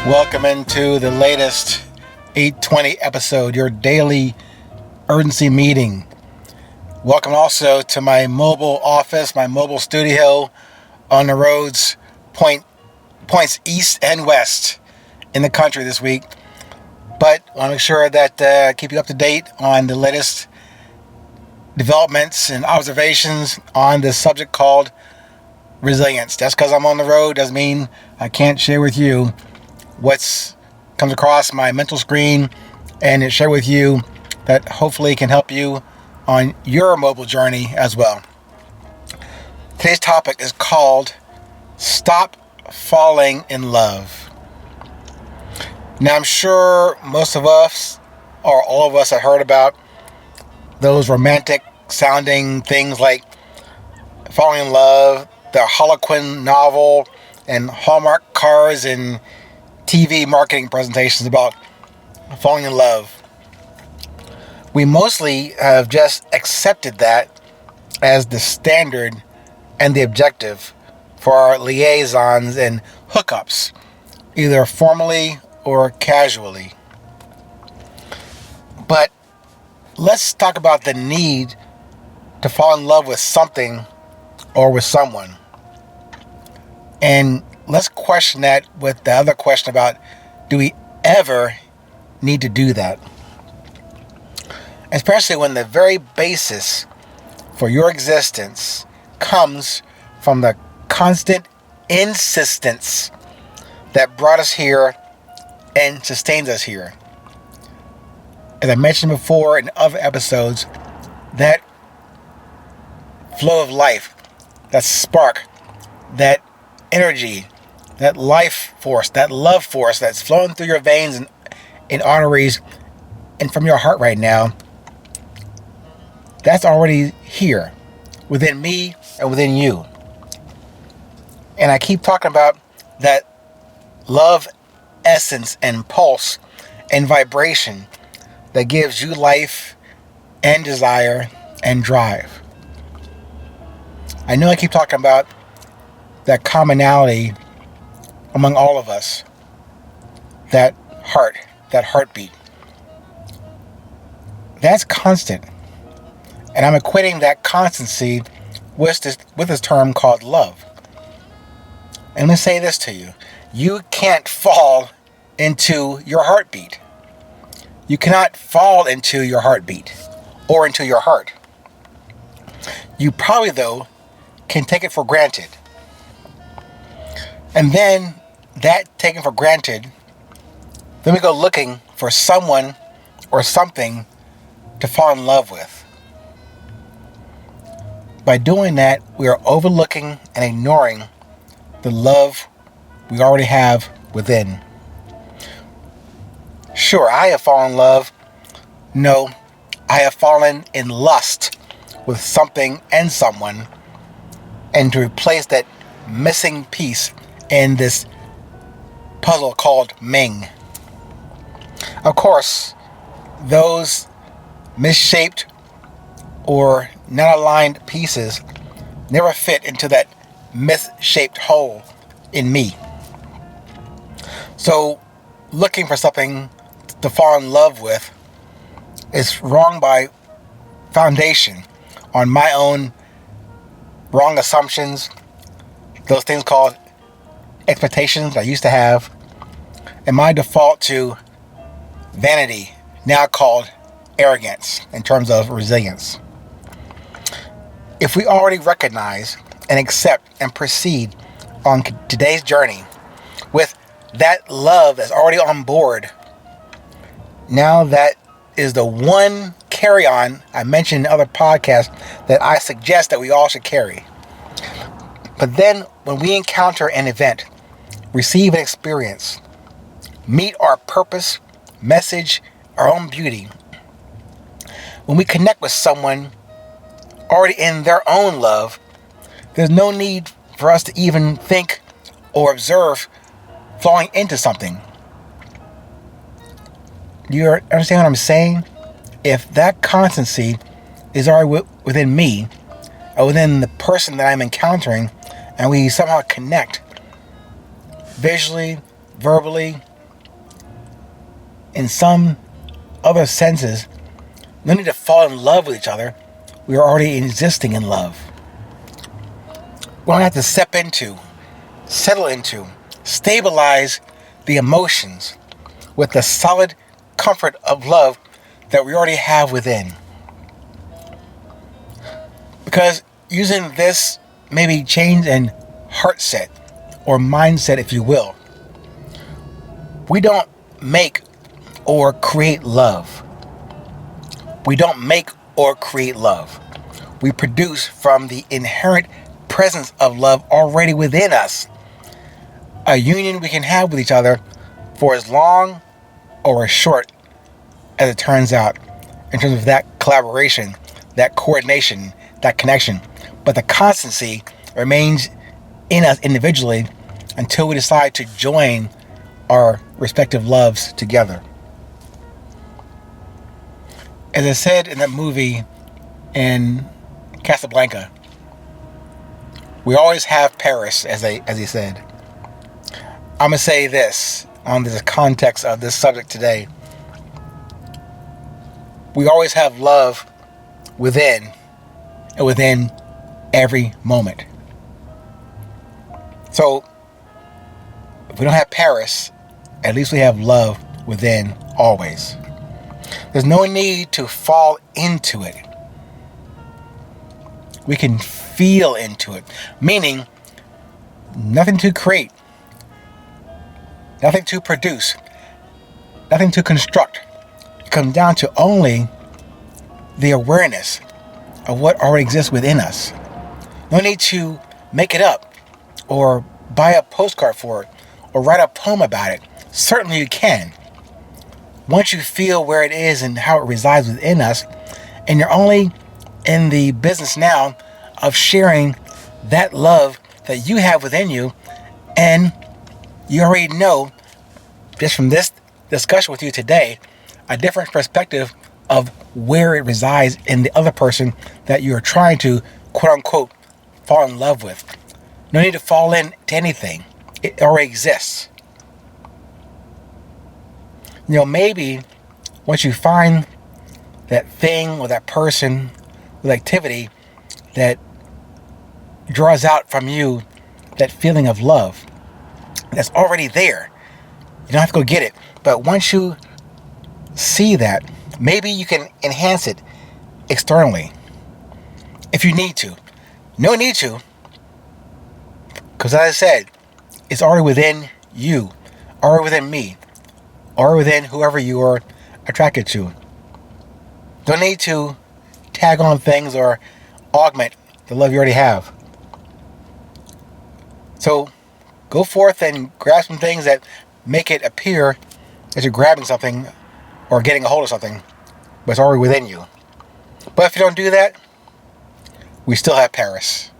Welcome into the latest 820 episode, your daily urgency meeting. Welcome also to my mobile office, my mobile studio on the roads, points east and west in the country this week. But I want to make sure that keep you up to date on the latest developments and observations on this subject called resilience. Just because I'm on the road doesn't mean I can't share with you what's comes across my mental screen and share with you that hopefully can help you on your mobile journey as well. Today's topic is called Stop Falling in Love. Now I'm sure most of us or all of us have heard about those romantic sounding things like falling in love, the Harlequin novel, and Hallmark cars and TV marketing presentations about falling in love. We mostly have just accepted that as the standard and the objective for our liaisons and hookups, either formally or casually. But let's talk about the need to fall in love with something or with someone. And let's question that with the other question about, do we ever need to do that? Especially when the very basis for your existence comes from the constant insistence that brought us here and sustains us here. As I mentioned before in other episodes, that flow of life, that spark, that energy, that life force, that love force that's flowing through your veins and arteries and from your heart right now, that's already here within me and within you. And I keep talking about that love essence and pulse and vibration that gives you life and desire and drive. I know I keep talking about that commonality among all of us, that heartbeat. That's constant. And I'm equating that constancy with this term called love. And let me say this to you. You can't fall into your heartbeat. You cannot fall into your heartbeat or into your heart. You probably, though, can take it for granted. And then that taken for granted, then we go looking for someone or something to fall in love with. By doing that, we are overlooking and ignoring the love we already have within. Sure, I have fallen in love. No, I have fallen in lust with something and someone, and to replace that missing piece in this puzzle called Ming. Of course, those misshaped or not aligned pieces never fit into that misshaped hole in me. So looking for something to fall in love with is wrong by foundation on my own wrong assumptions, those things called expectations I used to have, and my default to vanity, now called arrogance in terms of resilience. If we already recognize and accept and proceed on today's journey with that love that's already on board, now that is the one carry-on I mentioned in other podcasts that I suggest that we all should carry. But then when we encounter an event, receive an experience, meet our purpose, message, our own beauty, when we connect with someone already in their own love, there's no need for us to even think or observe falling into something. Do you understand what I'm saying? If that constancy is already within me, or within the person that I'm encountering, and we somehow connect visually, verbally, in some other senses, no need to fall in love with each other. We are already existing in love. We don't have to settle into, stabilize the emotions with the solid comfort of love that we already have within. Because using this maybe change in heart set or mindset, if you will, we don't make or create love. We don't make or create love. We produce from the inherent presence of love already within us. A union we can have with each other for as long or as short as it turns out in terms of that collaboration, that coordination, that connection. But the constancy remains in us individually until we decide to join our respective loves together. As I said in that movie in Casablanca, we always have Paris, as he said. I'm going to say this on the context of this subject today. We always have love within and within every moment. So, if we don't have Paris, at least we have love within always. There's no need to fall into it. We can feel into it, meaning nothing to create, nothing to produce, nothing to construct. It comes down to only the awareness of what already exists within us. No need to make it up or buy a postcard for it or write a poem about it. Certainly you can. Once you feel where it is and how it resides within us, and you're only in the business now of sharing that love that you have within you, and you already know, just from this discussion with you today, a different perspective of where it resides in the other person that you're trying to, quote unquote, fall in love with. No need to fall into anything. It already exists. Maybe once you find that thing or that person or activity that draws out from you that feeling of love that's already there, you don't have to go get it. But once you see that, maybe you can enhance it externally if you need to. No need to, because as I said, it's already within you, already within me, or within whoever you are attracted to. Don't need to tag on things or augment the love you already have. So go forth and grab some things that make it appear that you're grabbing something or getting a hold of something, but it's already within you. But if you don't do that, we still have Paris.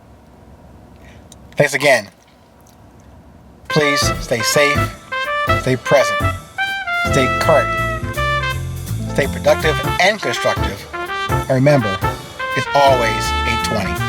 Thanks again. Please stay safe, stay present, stay current, stay productive and constructive. And remember, it's always 820.